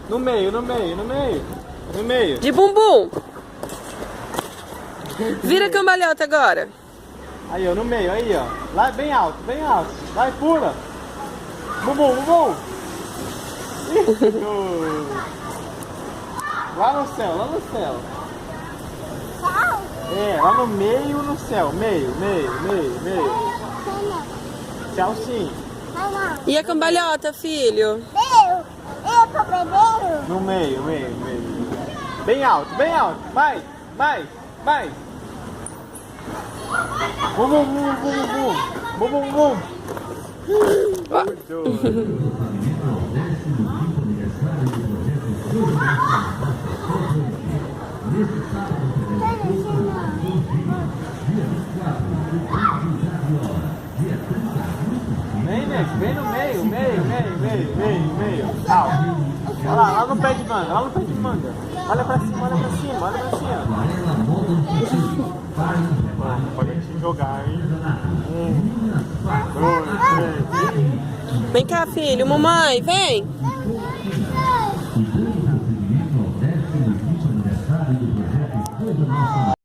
No meio, no meio, no meio. No meio. De bumbum. Vira cambalhota agora. Aí, ó, no meio, aí, ó. Lá bem alto, bem alto. Vai, pula. Bumbum, bumbum. Isso. Lá no céu, lá no céu. É, lá no meio, no céu. Meio, meio, meio, meio. Tchau, sim. E a cambalhota, filho? No meio, meio, meio. Bem alto, bem alto. Mais, mais, mais. Bum, bum, bum, bum, bum. Bum, bum, bum. Muito doido. Vem, Nex, vem no meio, meio, meio, meio, meio, meio. Alto. Olha lá, lá no pé de manga, lá no pé de manga. Olha pra cima, olha pra cima, olha pra cima. Pode te jogar, hein? 1, 2, 3. Vem cá, filho. Mamãe, vem.